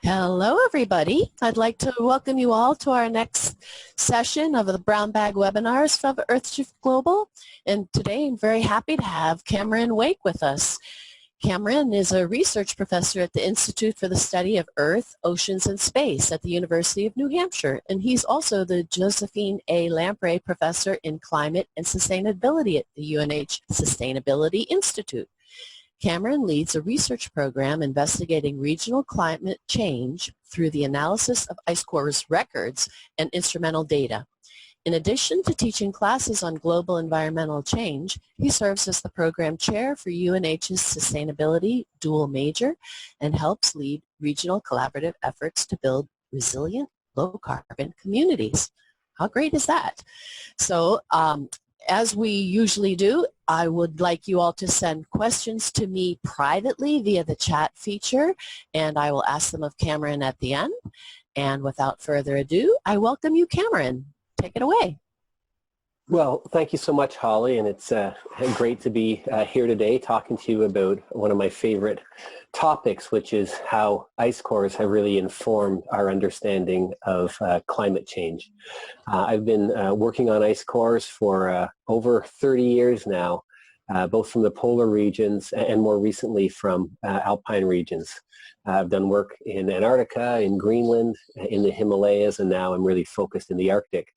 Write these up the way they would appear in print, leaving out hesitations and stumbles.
Hello, everybody. I'd like to welcome you all to our next session of the Brown Bag webinars from EarthShift Global. And today I'm very happy to have Cameron Wake with us. Cameron is a research professor at the Institute for the Study of Earth, Oceans, and Space at the University of New Hampshire. And he's also the Josephine A. Lamprey Professor in Climate and Sustainability at the UNH Sustainability Institute. Cameron leads a research program investigating regional climate change through the analysis of ice cores records and instrumental data. In addition to teaching classes on global environmental change, he serves as the program chair for UNH's Sustainability Dual Major and helps lead regional collaborative efforts to build resilient, low-carbon communities. How great is that? So, as we usually do, I would like you all to send questions to me privately via the chat feature, and I will ask them of Cameron at the end. And without further ado, I welcome you, Cameron. Take it away. Well, thank you so much, Holly, and it's great to be here today talking to you about one of my favorite topics, which is how ice cores have really informed our understanding of climate change. I've been working on ice cores for over 30 years now, both from the polar regions and more recently from alpine regions. I've done work in Antarctica, in Greenland, in the Himalayas, and now I'm really focused in the Arctic.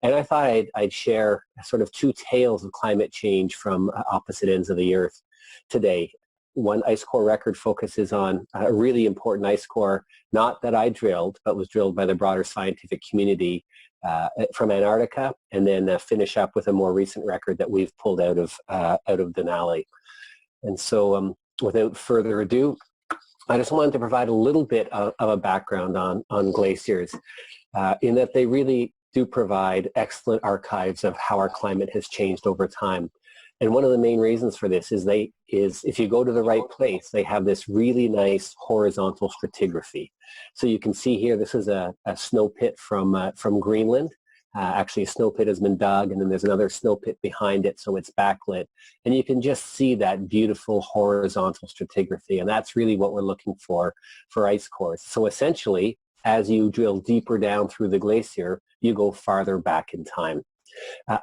And I thought I'd share sort of two tales of climate change from opposite ends of the Earth today. One ice core record focuses on a really important ice core, not that I drilled, but was drilled by the broader scientific community from Antarctica, and then finish up with a more recent record that we've pulled out of Denali. And so without further ado, I just wanted to provide a little bit of a background on glaciers, in that they really do provide excellent archives of how our climate has changed over time. And one of the main reasons for this is if you go to the right place, they have this really nice horizontal stratigraphy. So you can see here, this is a snow pit from Greenland. Actually, a snow pit has been dug, and then there's another snow pit behind it, so it's backlit. And you can just see that beautiful horizontal stratigraphy, and that's really what we're looking for ice cores. So essentially, as you drill deeper down through the glacier, you go farther back in time.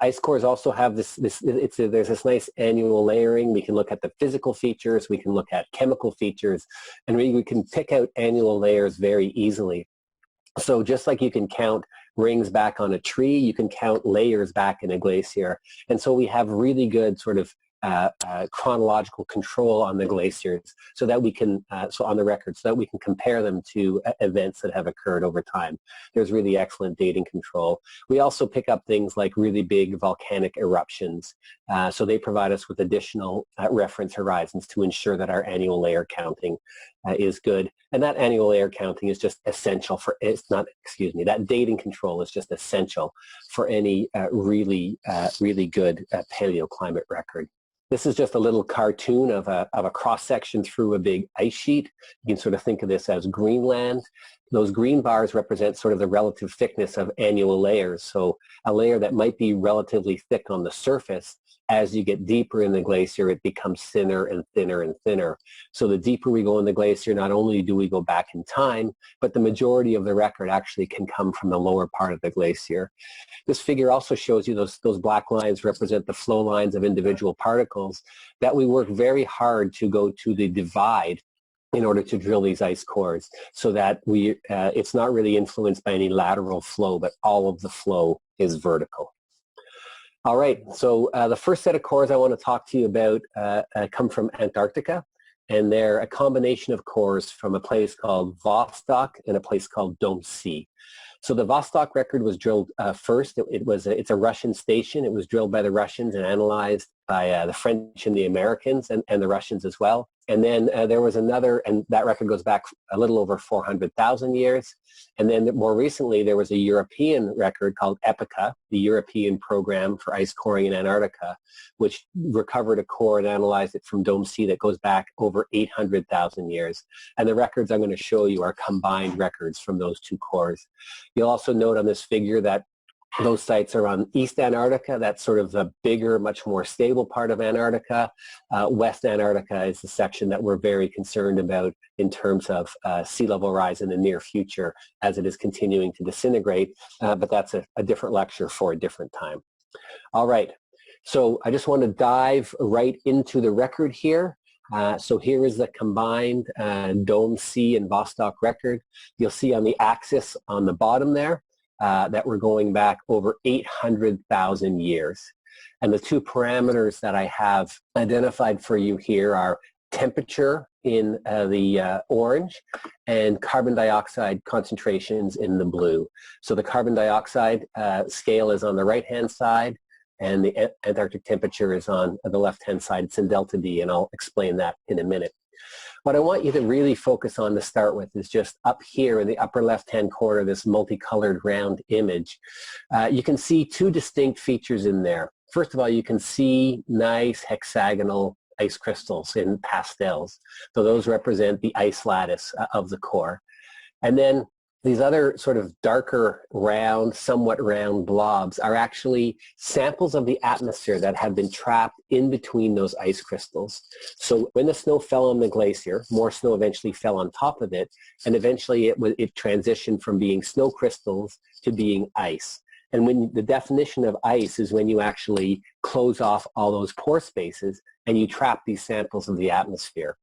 Ice cores also have there's this nice annual layering. We can look at the physical features, we can look at chemical features, and we can pick out annual layers very easily. So just like you can count rings back on a tree, you can count layers back in a glacier. And so we have really good sort of chronological control on the glaciers, so that we can on the record, so that we can compare them to events that have occurred over time. There's really excellent dating control. We also pick up things like really big volcanic eruptions, so they provide us with additional reference horizons to ensure that our annual layer counting is good. And that annual layer counting is just essential for, that dating control is just essential for any really good paleoclimate record. This is just a little cartoon of a cross-section through a big ice sheet. You can sort of think of this as Greenland. Those green bars represent sort of the relative thickness of annual layers. So a layer that might be relatively thick on the surface, as you get deeper in the glacier, it becomes thinner and thinner and thinner. So the deeper we go in the glacier, not only do we go back in time, but the majority of the record actually can come from the lower part of the glacier. This figure also shows you those black lines represent the flow lines of individual particles that we work very hard to go to the divide in order to drill these ice cores, so that it's not really influenced by any lateral flow, but all of the flow is vertical. All right, so the first set of cores I want to talk to you about come from Antarctica, and they're a combination of cores from a place called Vostok and a place called Dome C. So the Vostok record was drilled first. It's a Russian station. It was drilled by the Russians and analyzed by the French and the Americans and the Russians as well. And then there was another, and that record goes back a little over 400,000 years. And then more recently, there was a European record called EPICA, the European Program for Ice Coring in Antarctica, which recovered a core and analyzed it from Dome C that goes back over 800,000 years. And the records I'm going to show you are combined records from those two cores. You'll also note on this figure that Those sites are on East Antarctica. That's sort of the bigger, much more stable part of Antarctica. West Antarctica is the section that we're very concerned about in terms of sea level rise in the near future as it is continuing to disintegrate. But that's a different lecture for a different time. All right. So I just want to dive right into the record here. So here is the combined Dome C and Vostok record. You'll see on the axis on the bottom there that we're going back over 800,000 years. And the two parameters that I have identified for you here are temperature in the orange and carbon dioxide concentrations in the blue. So the carbon dioxide scale is on the right-hand side, and the Antarctic temperature is on the left-hand side. It's in delta D, and I'll explain that in a minute. What I want you to really focus on to start with is just up here in the upper left-hand corner, this multicolored round image. You can see two distinct features in there. First of all, you can see nice hexagonal ice crystals in pastels. So those represent the ice lattice of the core. And then these other sort of darker round, somewhat round blobs are actually samples of the atmosphere that have been trapped in between those ice crystals. So when the snow fell on the glacier, more snow eventually fell on top of it, and eventually it transitioned from being snow crystals to being ice. And when the definition of ice is when you actually close off all those pore spaces and you trap these samples of the atmosphere.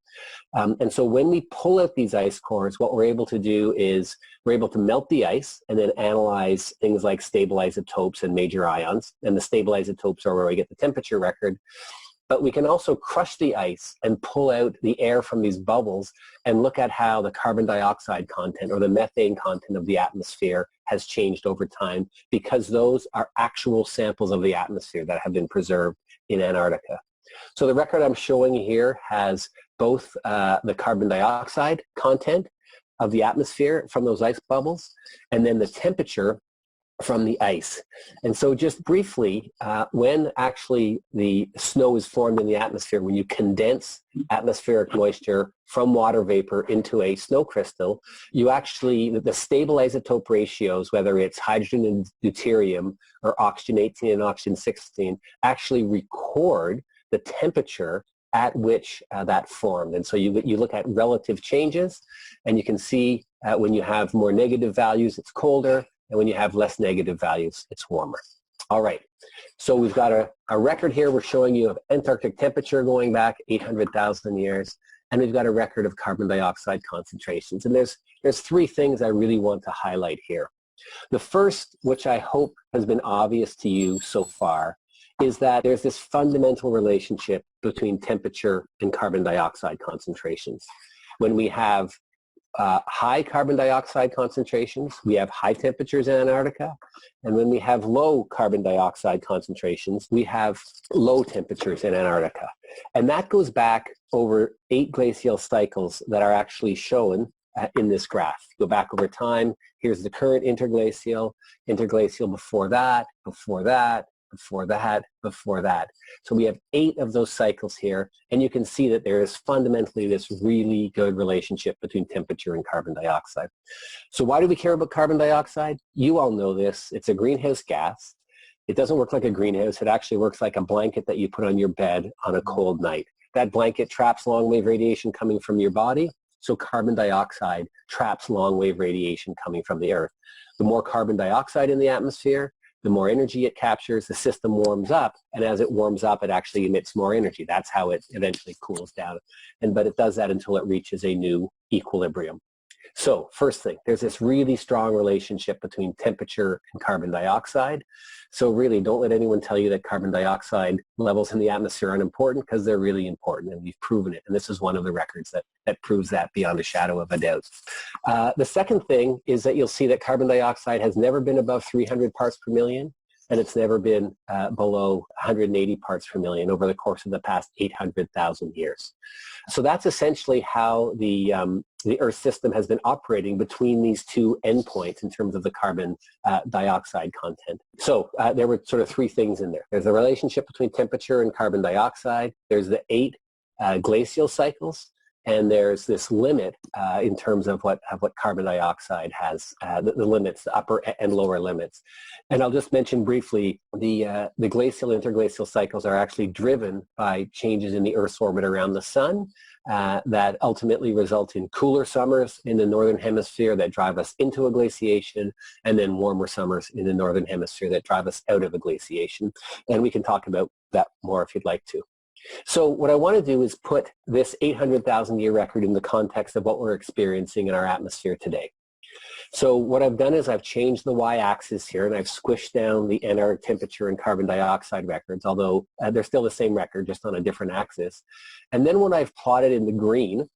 And so when we pull out these ice cores, what we're able to do is we're able to melt the ice and then analyze things like stable isotopes and major ions. And the stable isotopes are where we get the temperature record. But we can also crush the ice and pull out the air from these bubbles and look at how the carbon dioxide content or the methane content of the atmosphere has changed over time, because those are actual samples of the atmosphere that have been preserved in Antarctica. So the record I'm showing you here has both the carbon dioxide content of the atmosphere from those ice bubbles and then the temperature from the ice. And so just briefly, when actually the snow is formed in the atmosphere, when you condense atmospheric moisture from water vapor into a snow crystal, you actually, the stable isotope ratios, whether it's hydrogen and deuterium or oxygen 18 and oxygen 16, actually record the temperature at which that formed. And so you look at relative changes, and you can see when you have more negative values, it's colder, and when you have less negative values, it's warmer. All right, so we've got a record here we're showing you of Antarctic temperature going back 800,000 years, and we've got a record of carbon dioxide concentrations. And there's three things I really want to highlight here. The first, which I hope has been obvious to you so far, is that there's this fundamental relationship between temperature and carbon dioxide concentrations. When we have high carbon dioxide concentrations, we have high temperatures in Antarctica, and when we have low carbon dioxide concentrations, we have low temperatures in Antarctica. And that goes back over 8 glacial cycles that are actually shown in this graph. Go back over time, here's the current interglacial before that, before that, before that, before that. So we have 8 of those cycles here, and you can see that there is fundamentally this really good relationship between temperature and carbon dioxide. So why do we care about carbon dioxide? You all know this. It's a greenhouse gas. It doesn't work like a greenhouse. It actually works like a blanket that you put on your bed on a cold night. That blanket traps long-wave radiation coming from your body, so carbon dioxide traps long-wave radiation coming from the Earth. The more carbon dioxide in the atmosphere, the more energy it captures, the system warms up, and as it warms up, it actually emits more energy. That's how it eventually cools down. But it does that until it reaches a new equilibrium. So first thing, there's this really strong relationship between temperature and carbon dioxide. So really, don't let anyone tell you that carbon dioxide levels in the atmosphere are unimportant, because they're really important, and we've proven it. And this is one of the records that proves that beyond a shadow of a doubt. The second thing is that you'll see that carbon dioxide has never been above 300 parts per million, and it's never been below 180 parts per million over the course of the past 800,000 years. So that's essentially how the Earth system has been operating between these two endpoints in terms of the carbon dioxide content. So there were sort of 3 things in there. There's a relationship between temperature and carbon dioxide. There's the 8 glacial cycles, and there's this limit in terms of what carbon dioxide has, the limits, the upper and lower limits. And I'll just mention briefly, the glacial interglacial cycles are actually driven by changes in the Earth's orbit around the sun that ultimately result in cooler summers in the northern hemisphere that drive us into a glaciation, and then warmer summers in the northern hemisphere that drive us out of a glaciation. And we can talk about that more if you'd like to. So what I want to do is put this 800,000 year record in the context of what we're experiencing in our atmosphere today. So what I've done is I've changed the y-axis here, and I've squished down the Antarctic temperature and carbon dioxide records, although they're still the same record, just on a different axis. And then what I've plotted in the green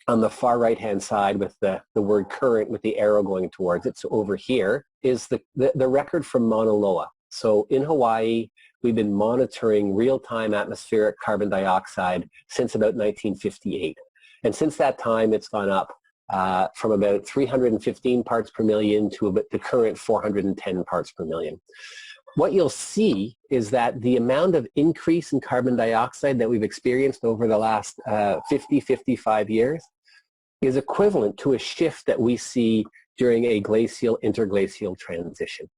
on the far right-hand side with the word current with the arrow going towards it, so over here, is the record from Mauna Loa. So in Hawaii, we've been monitoring real-time atmospheric carbon dioxide since about 1958. And since that time, it's gone up from about 315 parts per million to about the current 410 parts per million. What you'll see is that the amount of increase in carbon dioxide that we've experienced over the last 55 years is equivalent to a shift that we see during a glacial interglacial transition.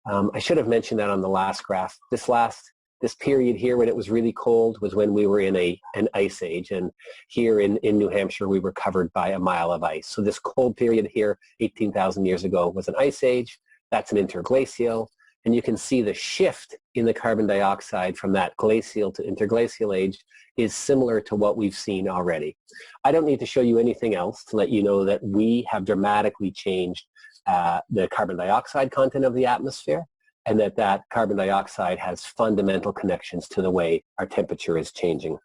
I should have mentioned that on the last graph. This period here when it was really cold was when we were in an ice age, and here in New Hampshire we were covered by a mile of ice. So this cold period here 18,000 years ago was an ice age. That's an interglacial, and you can see the shift in the carbon dioxide from that glacial to interglacial age is similar to what we've seen already. I don't need to show you anything else to let you know that we have dramatically changed the carbon dioxide content of the atmosphere, and that carbon dioxide has fundamental connections to the way our temperature is changing.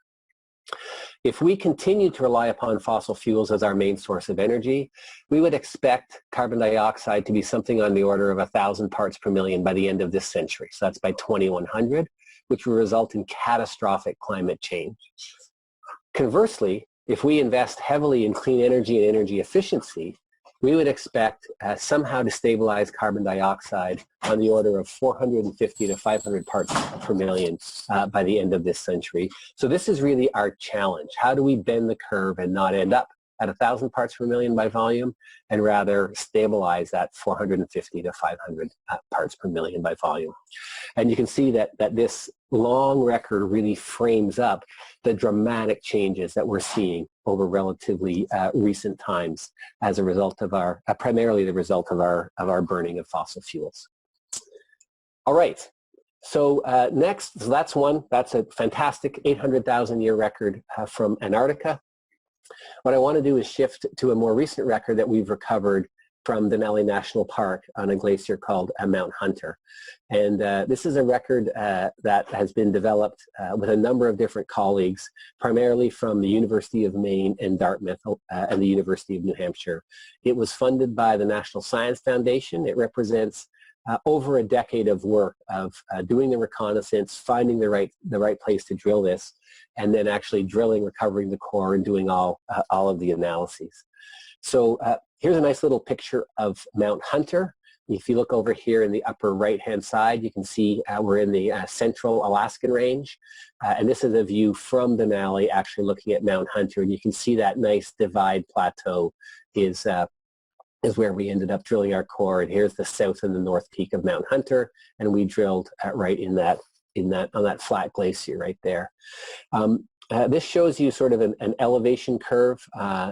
If we continue to rely upon fossil fuels as our main source of energy, we would expect carbon dioxide to be something on the order of 1,000 parts per million by the end of this century. So that's by 2100, which will result in catastrophic climate change. Conversely, if we invest heavily in clean energy and energy efficiency, we would expect somehow to stabilize carbon dioxide on the order of 450 to 500 parts per million by the end of this century. So this is really our challenge. How do we bend the curve and not end up at 1,000 parts per million by volume, and rather stabilize at 450 to 500 parts per million by volume? And you can see that this long record really frames up the dramatic changes that we're seeing over relatively recent times as a result of our, primarily the result of our burning of fossil fuels. All right, so next, so that's a fantastic 800,000 year record from Antarctica. What I want to do is shift to a more recent record that we've recovered from Denali National Park on a glacier called Mount Hunter. And this is a record that has been developed with a number of different colleagues, primarily from the University of Maine and Dartmouth and the University of New Hampshire. It was funded by the National Science Foundation. It represents over a decade of work of doing the reconnaissance, finding the right place to drill this, and then actually drilling, recovering the core, and doing all of the analyses. So here's a nice little picture of Mount Hunter. If you look over here in the upper right-hand side, you can see we're in the central Alaskan range. And this is a view from Denali, actually looking at Mount Hunter. And you can see that nice divide plateau is where we ended up drilling our core. And here's the south and the north peak of Mount Hunter. And we drilled right on that flat glacier right there. This shows you sort of an elevation curve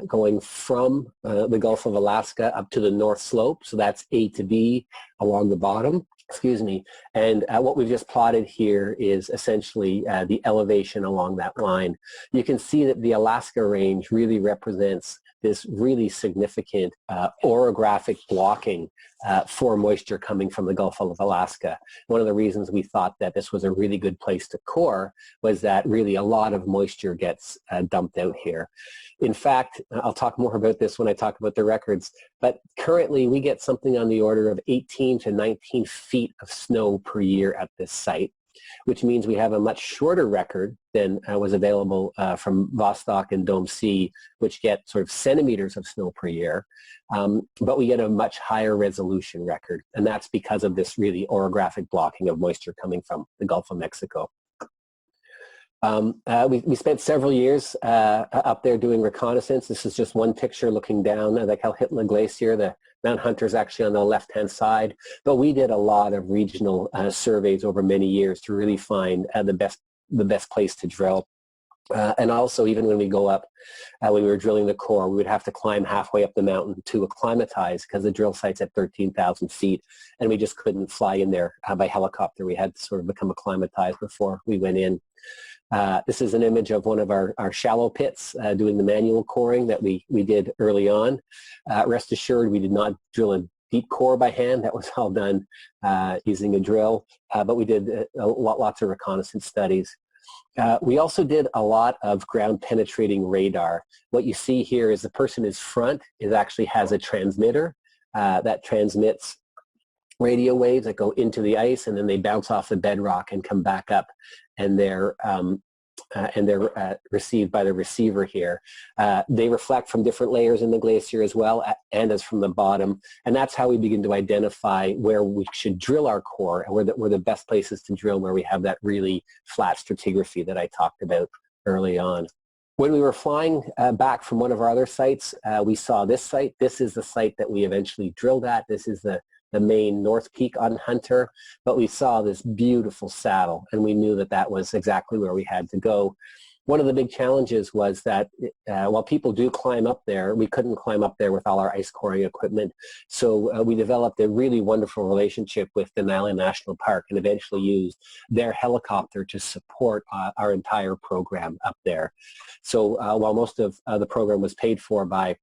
going from the Gulf of Alaska up to the North Slope. So that's A to B along the bottom, excuse me. And what we've just plotted here is essentially the elevation along that line. You can see that the Alaska range really represents this really significant orographic blocking for moisture coming from the Gulf of Alaska. One of the reasons we thought that this was a really good place to core was that really a lot of moisture gets dumped out here. In fact, I'll talk more about this when I talk about the records, but currently we get something on the order of 18 to 19 feet of snow per year at this site, which means we have a much shorter record than was available from Vostok and Dome C, which get sort of centimeters of snow per year, but we get a much higher resolution record, and that's because of this really orographic blocking of moisture coming from the Gulf of Mexico. We spent several years up there doing reconnaissance. This is just one picture looking down at the Calhitla Glacier. The Mount Hunter's actually on the left-hand side. But we did a lot of regional surveys over many years to really find the best place to drill. And also, even when we go up, when we were drilling the core, we would have to climb halfway up the mountain to acclimatize because the drill site's at 13,000 feet, and we just couldn't fly in there by helicopter. We had to sort of become acclimatized before we went in. This is an image of one of our shallow pits doing the manual coring that we did early on. Rest assured, we did not drill a deep core by hand. That was all done using a drill, but we did lots of reconnaissance studies. We also did a lot of ground penetrating radar. What you see here is the person in front actually has a transmitter that transmits radio waves that go into the ice, and then they bounce off the bedrock and come back up, and they're received by the receiver here. They reflect from different layers in the glacier as well, and as from the bottom, and that's how we begin to identify where we should drill our core and where the best places to drill, where we have that really flat stratigraphy that I talked about early on. When we were flying back from one of our other sites, we saw this site. This is the site that we eventually drilled at. This is the main North Peak on Hunter, but we saw this beautiful saddle, and we knew that that was exactly where we had to go. One of the big challenges was that while people do climb up there, we couldn't climb up there with all our ice coring equipment. So we developed a really wonderful relationship with Denali National Park and eventually used their helicopter to support our entire program up there. So while most of the program was paid for by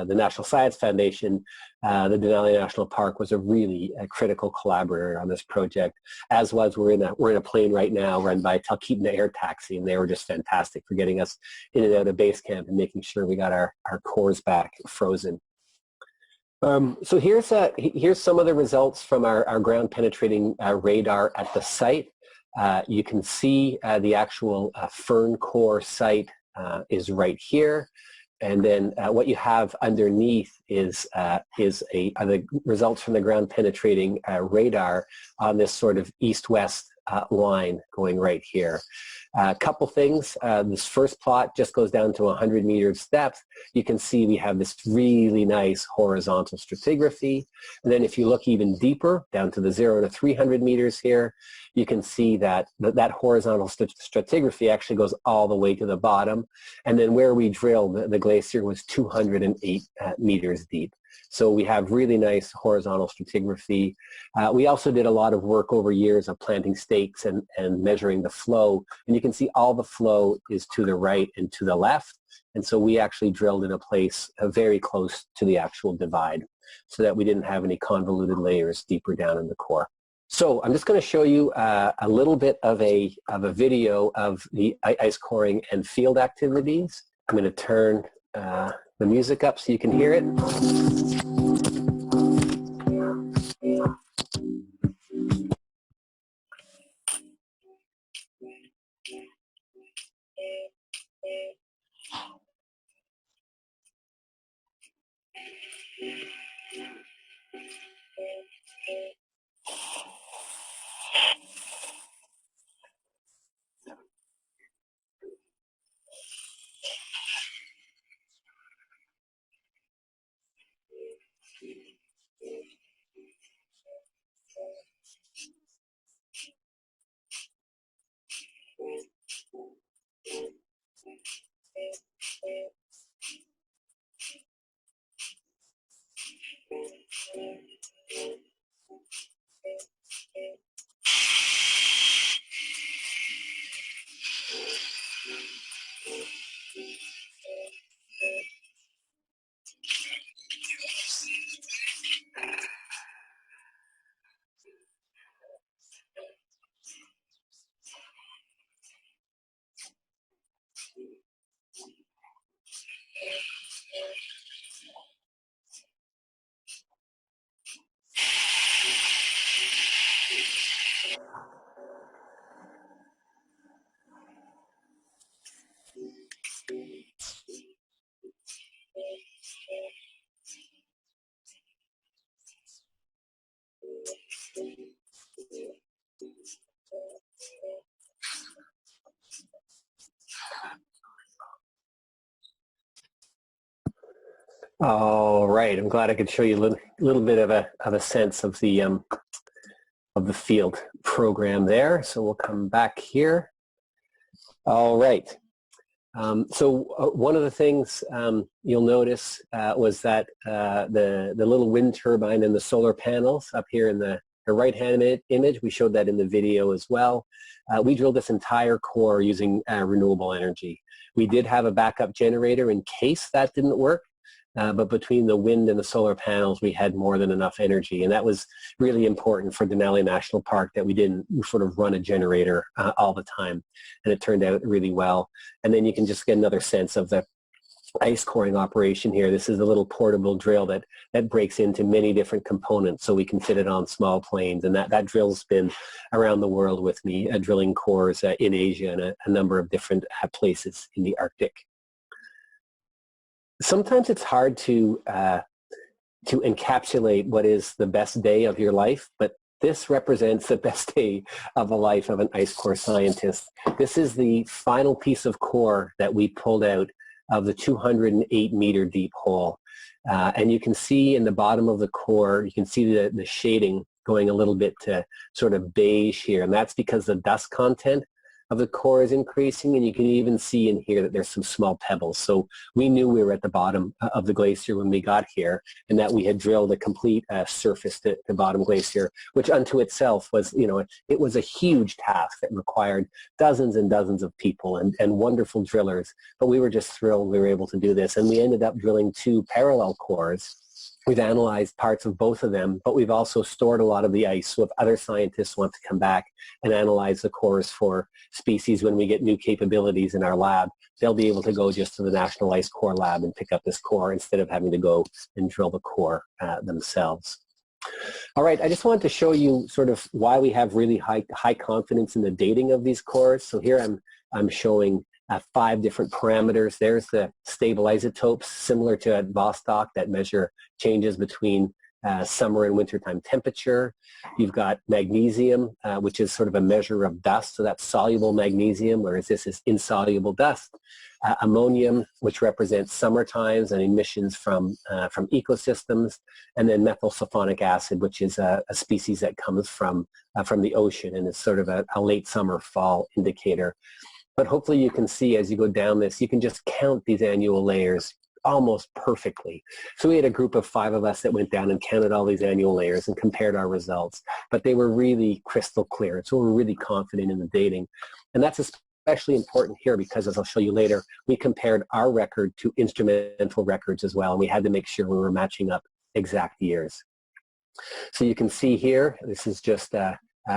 the National Science Foundation, the Denali National Park was a really critical collaborator on this project, as was we're in a plane right now run by Talkeetna Air Taxi, and they were just fantastic for getting us in and out of base camp and making sure we got our cores back frozen. So here's some of the results from our ground penetrating radar at the site. You can see the actual fern core site is right here. And then what you have underneath is the results from the ground penetrating radar on this sort of east-west line going right here. A couple things. This first plot just goes down to 100 meters depth. You can see we have this really nice horizontal stratigraphy. And then if you look even deeper, down to the 0 to 300 meters here, you can see that that horizontal stratigraphy actually goes all the way to the bottom. And then where we drilled, the glacier was 208 meters deep. So we have really nice horizontal stratigraphy. We also did a lot of work over years of planting stakes and measuring the flow. And you can see all the flow is to the right and to the left. And so we actually drilled in a place very close to the actual divide so that we didn't have any convoluted layers deeper down in the core. So I'm just going to show you a little bit of a video of the ice coring and field activities. I'm going to turn the music up so you can hear it. All right, I'm glad I could show you a little bit of a sense of the field program there. So we'll come back here. All right. One of the things you'll notice was that the little wind turbine and the solar panels up here in the right-hand image, we showed that in the video as well. We drilled this entire core using renewable energy. We did have a backup generator in case that didn't work. But between the wind and the solar panels, we had more than enough energy. And that was really important for Denali National Park, that we didn't sort of run a generator all the time. And it turned out really well. And then you can just get another sense of the ice coring operation here. This is a little portable drill that breaks into many different components, so we can fit it on small planes. And that drill's been around the world with me, drilling cores in Asia and a number of different places in the Arctic. Sometimes it's hard to encapsulate what is the best day of your life, but this represents the best day of the life of an ice core scientist. This is the final piece of core that we pulled out of the 208-meter deep hole. And you can see in the bottom of the core, you can see the shading going a little bit to sort of beige here, and that's because the dust content of the core is increasing, and you can even see in here that there's some small pebbles. So we knew we were at the bottom of the glacier when we got here, and that we had drilled a complete surface to the bottom glacier, which unto itself was, it was a huge task that required dozens and dozens of people and wonderful drillers. But we were just thrilled we were able to do this, and we ended up drilling 2 parallel cores. We've analyzed parts of both of them, but we've also stored a lot of the ice. So if other scientists want to come back and analyze the cores for species when we get new capabilities in our lab, they'll be able to go just to the National Ice Core Lab and pick up this core instead of having to go and drill the core themselves. All right, I just wanted to show you sort of why we have really high confidence in the dating of these cores. So here I'm showing 5 different parameters. There's the stable isotopes, similar to at Vostok, that measure changes between summer and wintertime temperature. You've got magnesium, which is sort of a measure of dust, so that's soluble magnesium, whereas this is insoluble dust. Ammonium, which represents summer times and emissions from ecosystems, and then methyl sulfonic acid, which is a species that comes from the ocean and is sort of a late summer fall indicator. But hopefully you can see as you go down this, you can just count these annual layers almost perfectly. So we had a group of 5 of us that went down and counted all these annual layers and compared our results, but they were really crystal clear. So we're really confident in the dating. And that's especially important here because, as I'll show you later, we compared our record to instrumental records as well, and we had to make sure we were matching up exact years. So you can see here, this is just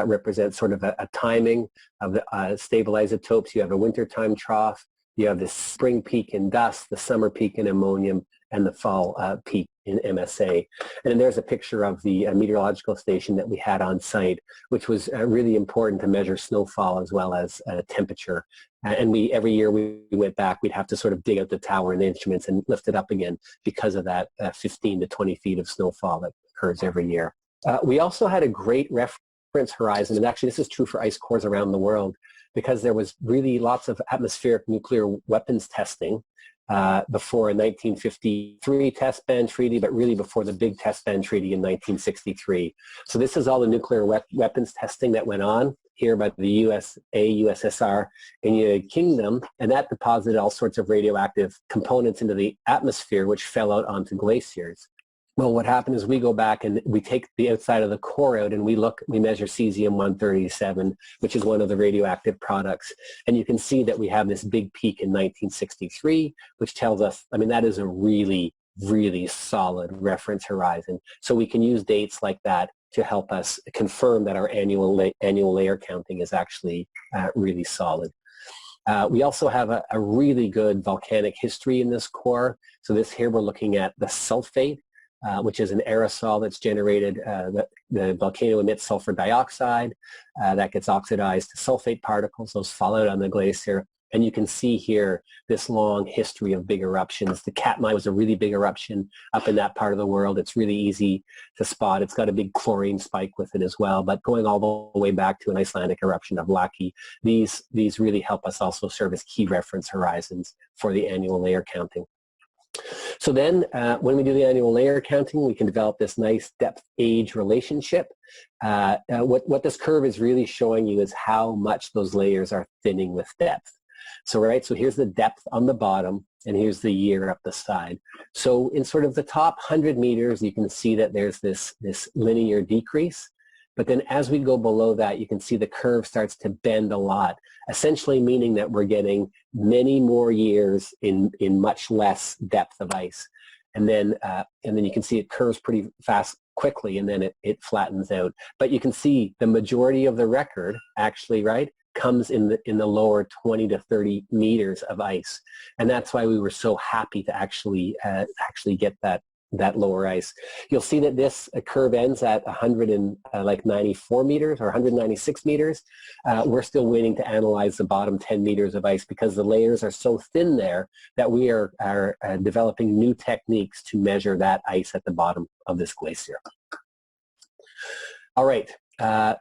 represents sort of a timing of the stable isotopes. You have a wintertime trough, you have the spring peak in dust, the summer peak in ammonium, and the fall peak in MSA. And there's a picture of the meteorological station that we had on site, which was really important to measure snowfall as well as temperature. And every year we went back, we'd have to sort of dig out the tower and the instruments and lift it up again because of that 15 to 20 feet of snowfall that occurs every year. We also had a great reference horizon, and actually this is true for ice cores around the world, because there was really lots of atmospheric nuclear weapons testing before a 1953 test ban treaty, but really before the big test ban treaty in 1963. So this is all the nuclear weapons testing that went on here by the USA, USSR, and United Kingdom, and that deposited all sorts of radioactive components into the atmosphere, which fell out onto glaciers. Well, what happened is we go back and we take the outside of the core out and we measure cesium-137, which is one of the radioactive products. And you can see that we have this big peak in 1963, which tells us, I mean, that is a really, really solid reference horizon. So we can use dates like that to help us confirm that our annual layer counting is actually really solid. We also have a really good volcanic history in this core. So this here we're looking at the sulfate, which is an aerosol that's generated. The volcano emits sulfur dioxide that gets oxidized to sulfate particles. Those fall out on the glacier. And you can see here this long history of big eruptions. The Katmai was a really big eruption up in that part of the world. It's really easy to spot. It's got a big chlorine spike with it as well. But going all the way back to an Icelandic eruption of Laki, these really help us also serve as key reference horizons for the annual layer counting. So then when we do the annual layer counting, we can develop this nice depth-age relationship. What this curve is really showing you is how much those layers are thinning with depth. So so here's the depth on the bottom, and here's the year up the side. So in sort of the top 100 meters, you can see that there's this linear decrease. But then as we go below that, you can see the curve starts to bend a lot, essentially meaning that we're getting many more years in much less depth of ice. And then you can see it curves pretty fast quickly, and then it flattens out. But you can see the majority of the record actually, comes in the lower 20 to 30 meters of ice. And that's why we were so happy to actually get that lower ice. You'll see that this curve ends at 194 meters or 196 meters. We're still waiting to analyze the bottom 10 meters of ice because the layers are so thin there that we are developing new techniques to measure that ice at the bottom of this glacier. All right.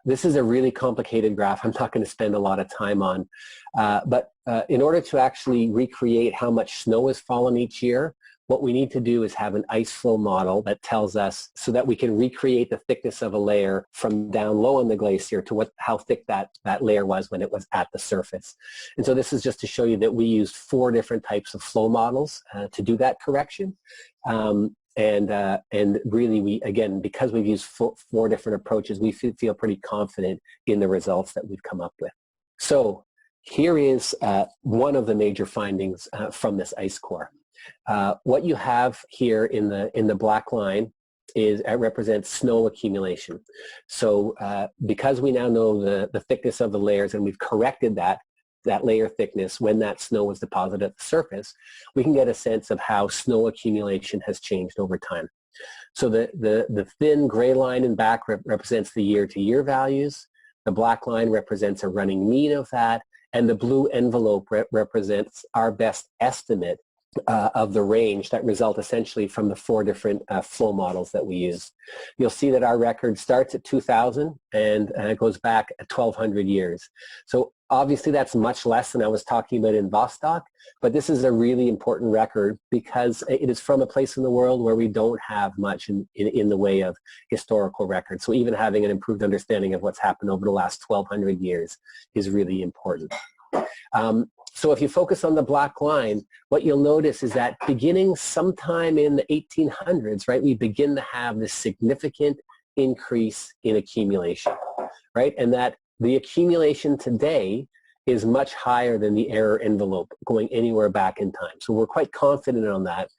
This is a really complicated graph I'm not going to spend a lot of time on. But in order to actually recreate how much snow has fallen each year, what we need to do is have an ice flow model that tells us so that we can recreate the thickness of a layer from down low on the glacier to how thick that layer was when it was at the surface. And so this is just to show you that we used 4 different types of flow models to do that correction. And really, again, because we've used 4 different approaches, we feel pretty confident in the results that we've come up with. So here is one of the major findings from this ice core. What you have here in the black line represents snow accumulation. So because we now know the thickness of the layers and we've corrected that layer thickness when that snow was deposited at the surface, we can get a sense of how snow accumulation has changed over time. So the thin gray line in back represents the year-to-year values. The black line represents a running mean of that, and the blue envelope represents our best estimate of the range that result essentially from the 4 different flow models that we use. You'll see that our record starts at 2000 and it goes back 1200 years. So obviously that's much less than I was talking about in Vostok, but this is a really important record because it is from a place in the world where we don't have much in the way of historical records. So even having an improved understanding of what's happened over the last 1200 years is really important. So if you focus on the black line, what you'll notice is that beginning sometime in the 1800s, we begin to have this significant increase in accumulation, and that the accumulation today is much higher than the error envelope going anywhere back in time. So we're quite confident on that.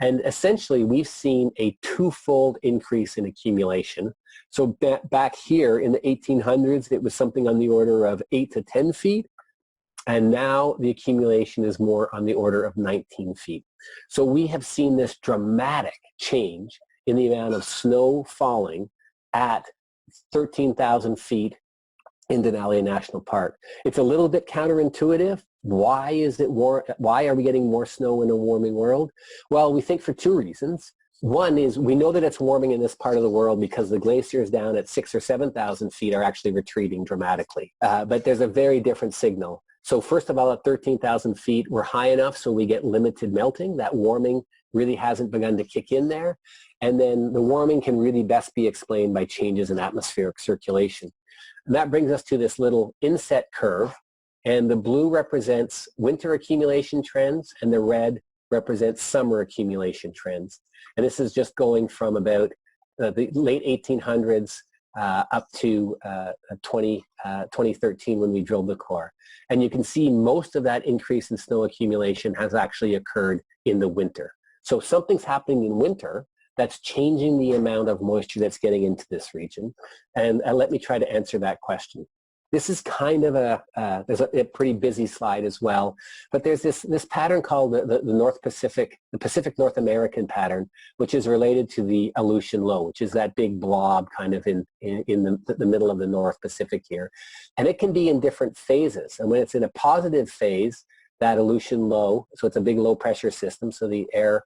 And essentially, we've seen a 2-fold increase in accumulation. So back here in the 1800s, it was something on the order of 8 to 10 feet. And now the accumulation is more on the order of 19 feet. So we have seen this dramatic change in the amount of snow falling at 13,000 feet in Denali National Park. It's a little bit counterintuitive. Why are we getting more snow in a warming world? Well, we think for 2 reasons. One is we know that it's warming in this part of the world because the glaciers down at 6,000 or 7,000 feet are actually retreating dramatically. But there's a very different signal. So first of all, at 13,000 feet, we're high enough so we get limited melting. That warming really hasn't begun to kick in there. And then the warming can really best be explained by changes in atmospheric circulation. And that brings us to this little inset curve. And the blue represents winter accumulation trends, and the red represents summer accumulation trends. And this is just going from about the late 1800s up to 2013 when we drilled the core. And you can see most of that increase in snow accumulation has actually occurred in the winter. So something's happening in winter that's changing the amount of moisture that's getting into this region. And let me try to answer that question. This is kind of there's a pretty busy slide as well, but there's this pattern called the Pacific North American pattern, which is related to the Aleutian Low, which is that big blob kind of in the middle of the North Pacific here. And it can be in different phases. And when it's in a positive phase, that Aleutian Low, so it's a big low pressure system, so the air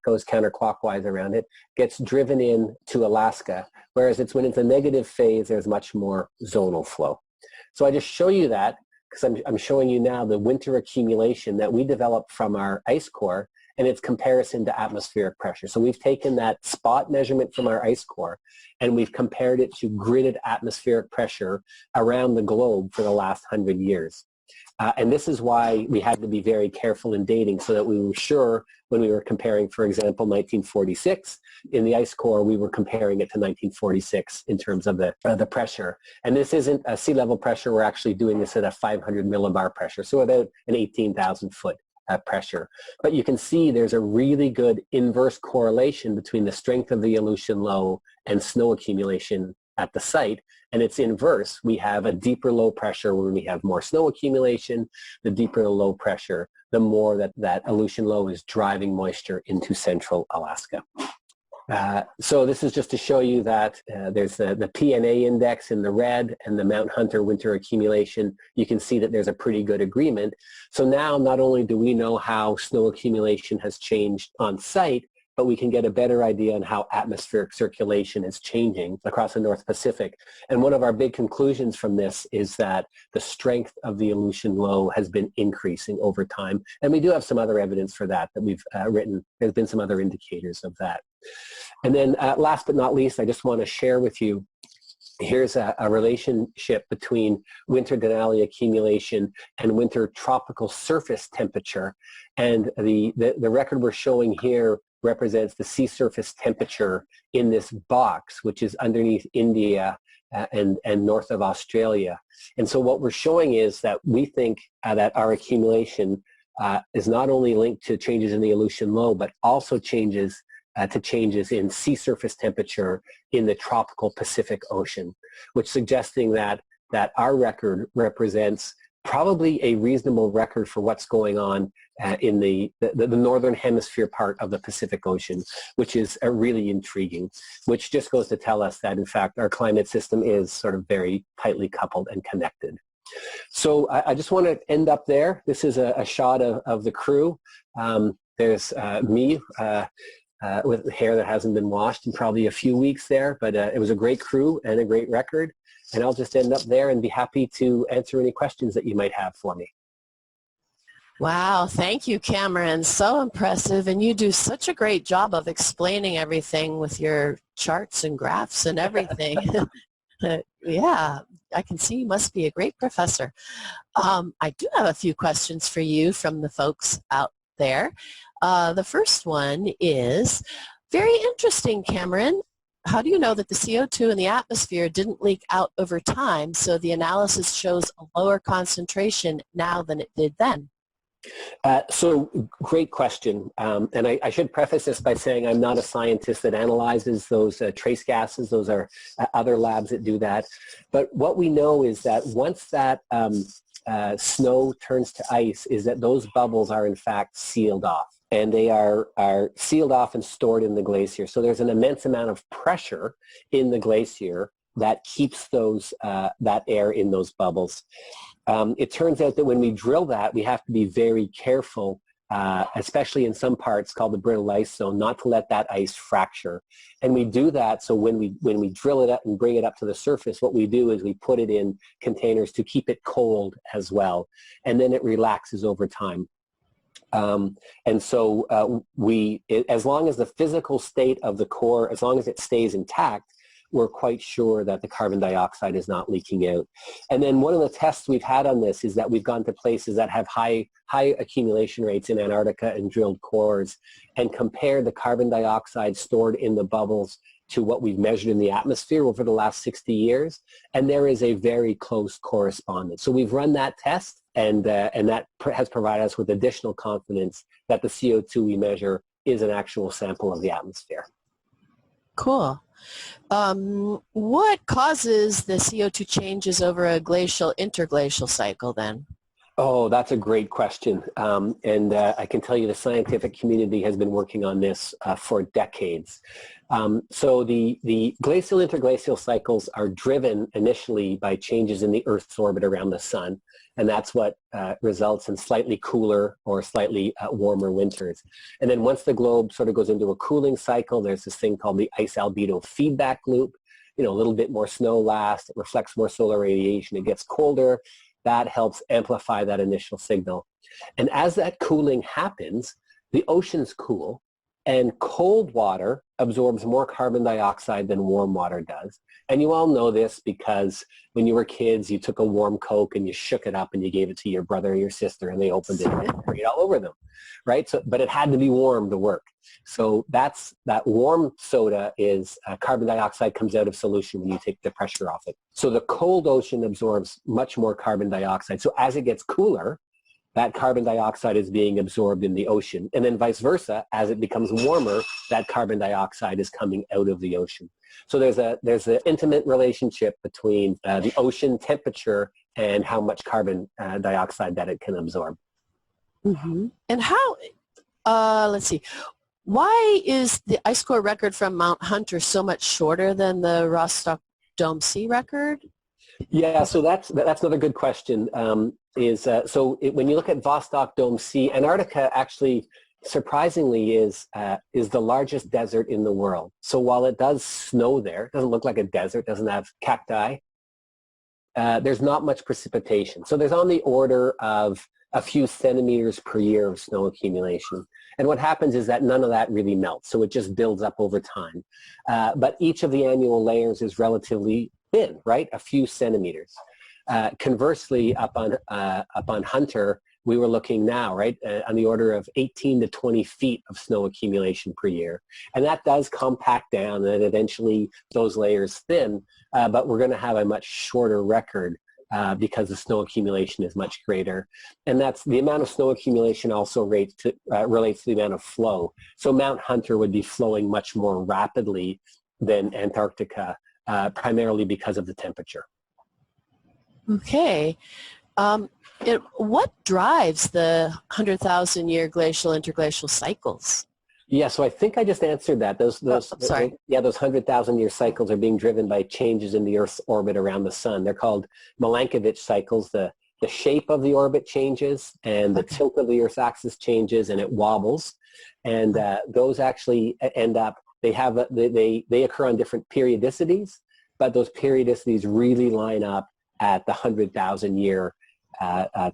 goes counterclockwise around it, gets driven in to Alaska, whereas when it's a negative phase, there's much more zonal flow. So I just show you that because I'm showing you now the winter accumulation that we developed from our ice core, and its comparison to atmospheric pressure. So we've taken that spot measurement from our ice core and we've compared it to gridded atmospheric pressure around the globe for the last 100 years. And this is why we had to be very careful in dating, so that we were sure when we were comparing, for example, 1946 in the ice core, we were comparing it to 1946 in terms of the pressure. And this isn't a sea level pressure. We're actually doing this at a 500 millibar pressure, so about an 18,000 foot pressure. But you can see there's a really good inverse correlation between the strength of the Aleutian low and snow accumulation at the site, and it's inverse. We have a deeper low pressure when we have more snow accumulation. The deeper the low pressure, the more that Aleutian low is driving moisture into central Alaska. So this is just to show you that there's the PNA index in the red and the Mount Hunter winter accumulation. You can see that there's a pretty good agreement. So now not only do we know how snow accumulation has changed on site, but we can get a better idea on how atmospheric circulation is changing across the North Pacific. And one of our big conclusions from this is that the strength of the Aleutian low has been increasing over time. And we do have some other evidence for that we've written. There's been some other indicators of that. And then last but not least, I just want to share with you, here's a relationship between winter Denali accumulation and winter tropical surface temperature. And the record we're showing here represents the sea surface temperature in this box, which is underneath India and north of Australia. And so what we're showing is that we think that our accumulation is not only linked to changes in the Aleutian low, but also changes to changes in sea surface temperature in the tropical Pacific Ocean, which suggesting that our record represents probably a reasonable record for what's going on in the northern hemisphere part of the Pacific Ocean, which is really intriguing, which just goes to tell us that, in fact, our climate system is sort of very tightly coupled and connected. So I just want to end up there. This is a shot of the crew. There's me with hair that hasn't been washed in probably a few weeks there, but it was a great crew and a great record. And I'll just end up there and be happy to answer any questions that you might have for me. Wow, thank you, Cameron. So impressive, and you do such a great job of explaining everything with your charts and graphs and everything. Yeah, I can see you must be a great professor. I do have a few questions for you from the folks out there. The first one is, very interesting, Cameron. How do you know that the CO2 in the atmosphere didn't leak out over time, so the analysis shows a lower concentration now than it did then? So great question. And I should preface this by saying I'm not a scientist that analyzes those trace gases. Those are other labs that do that. But what we know is that once that snow turns to ice, is that those bubbles are in fact sealed off. And they are sealed off and stored in the glacier. So there's an immense amount of pressure in the glacier that keeps those that air in those bubbles. It turns out that when we drill that, we have to be very careful, especially in some parts called the brittle ice zone, not to let that ice fracture. And we do that so when we drill it up and bring it up to the surface, what we do is we put it in containers to keep it cold as well. And then it relaxes over time. And so as long as the physical state of the core, as long as it stays intact, we're quite sure that the carbon dioxide is not leaking out. And then one of the tests we've had on this is that we've gone to places that have high accumulation rates in Antarctica and drilled cores and compared the carbon dioxide stored in the bubbles to what we've measured in the atmosphere over the last 60 years. And there is a very close correspondence. So we've run that test, and that has provided us with additional confidence that the CO2 we measure is an actual sample of the atmosphere. Cool. What causes the CO2 changes over a glacial interglacial cycle then? Oh, that's a great question. And I can tell you the scientific community has been working on this for decades. So the glacial interglacial cycles are driven initially by changes in the Earth's orbit around the sun. And that's what results in slightly cooler or slightly warmer winters. And then once the globe sort of goes into a cooling cycle, there's this thing called the ice albedo feedback loop. You know, a little bit more snow lasts, it reflects more solar radiation, it gets colder. That helps amplify that initial signal. And as that cooling happens, the oceans cool, and cold water absorbs more carbon dioxide than warm water does. And you all know this because when you were kids, you took a warm Coke and you shook it up and you gave it to your brother or your sister and they opened it and it sprayed all over them, right? So, but it had to be warm to work. So that warm soda is carbon dioxide comes out of solution when you take the pressure off it. So the cold ocean absorbs much more carbon dioxide. So as it gets cooler, that carbon dioxide is being absorbed in the ocean. And then vice versa, as it becomes warmer, that carbon dioxide is coming out of the ocean. So there's an intimate relationship between the ocean temperature and how much carbon dioxide that it can absorb. Mm-hmm. And how, let's see, why is the ice core record from Mount Hunter so much shorter than the Vostok Dome C record? Yeah, so that's another good question. When you look at Vostok Dome C, Antarctica actually surprisingly is the largest desert in the world. So while it does snow there, it doesn't look like a desert, doesn't have cacti, there's not much precipitation. So there's on the order of a few centimeters per year of snow accumulation. And what happens is that none of that really melts, so it just builds up over time. But each of the annual layers is relatively thin, right? A few centimeters. Conversely, up on Hunter, we were looking now, right, on the order of 18 to 20 feet of snow accumulation per year. And that does compact down and eventually those layers thin, but we're going to have a much shorter record because the snow accumulation is much greater. And that's the amount of snow accumulation also relates to the amount of flow. So Mount Hunter would be flowing much more rapidly than Antarctica, primarily because of the temperature. Okay. What drives the 100,000-year glacial interglacial cycles? Yeah, so I think I just answered that. Those 100,000-year cycles are being driven by changes in the Earth's orbit around the sun. They're called Milankovitch cycles. The shape of the orbit changes and the tilt of the Earth's axis changes and it wobbles. And those actually end up, they occur on different periodicities, but those periodicities really line up at the 100,000-year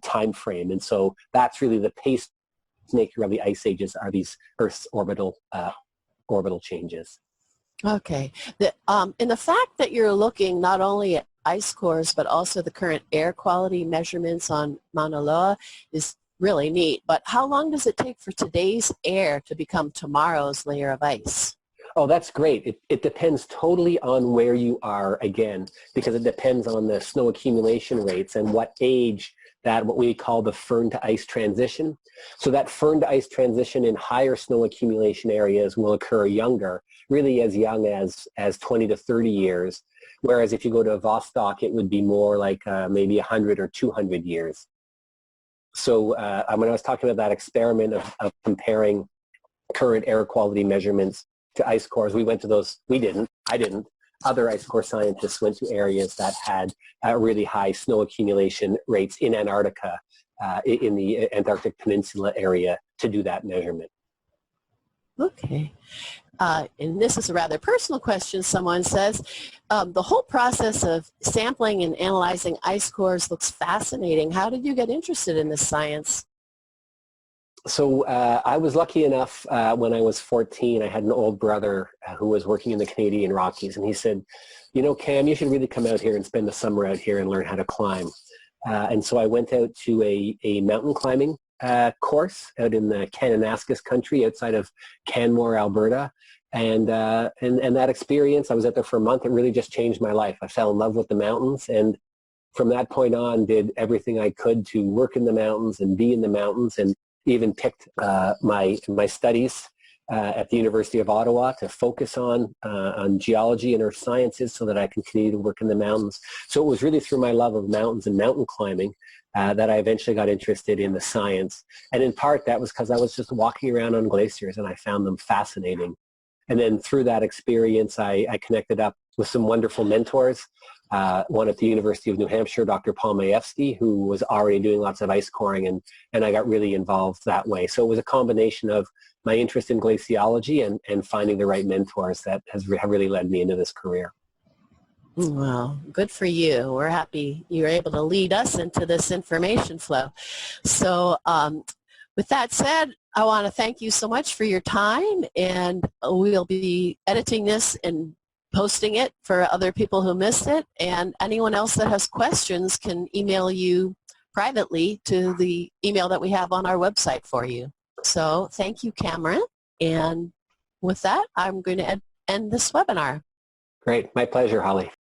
time frame. And so that's really the pacemaker of the ice ages are these Earth's orbital changes. Okay. And the fact that you're looking not only at ice cores but also the current air quality measurements on Mauna Loa is really neat. But how long does it take for today's air to become tomorrow's layer of ice? Oh, that's great. It depends totally on where you are, again, because it depends on the snow accumulation rates and what age what we call the firn to ice transition. So that firn to ice transition in higher snow accumulation areas will occur younger, really as young as 20 to 30 years. Whereas if you go to Vostok, it would be more like maybe 100 or 200 years. So when I was talking about that experiment of comparing current air quality measurements to ice cores, we went to those, I didn't. Other ice core scientists went to areas that had really high snow accumulation rates in Antarctica, in the Antarctic Peninsula area to do that measurement. Okay. And this is a rather personal question. Someone says, the whole process of sampling and analyzing ice cores looks fascinating. How did you get interested in this science? So I was lucky enough when I was 14, I had an old brother who was working in the Canadian Rockies, and he said, you know, Cam, you should really come out here and spend the summer out here and learn how to climb. And so I went out to a mountain climbing course out in the Kananaskis country outside of Canmore, Alberta. And that experience, I was out there for a month, it really just changed my life. I fell in love with the mountains, and from that point on did everything I could to work in the mountains and be in the mountains, and even picked my studies at the University of Ottawa to focus on geology and earth sciences so that I can continue to work in the mountains. So it was really through my love of mountains and mountain climbing that I eventually got interested in the science. And in part that was because I was just walking around on glaciers and I found them fascinating. And then through that experience, I connected up with some wonderful mentors. One at the University of New Hampshire, Dr. Paul Majewski, who was already doing lots of ice coring, and I got really involved that way. So it was a combination of my interest in glaciology and finding the right mentors that have really led me into this career. Well, good for you. We're happy you were able to lead us into this information flow. So With that said, I want to thank you so much for your time, and we'll be editing this and posting it for other people who missed it, and anyone else that has questions can email you privately to the email that we have on our website for you. So thank you, Cameron, and with that, I'm going to end this webinar. Great. My pleasure, Holly.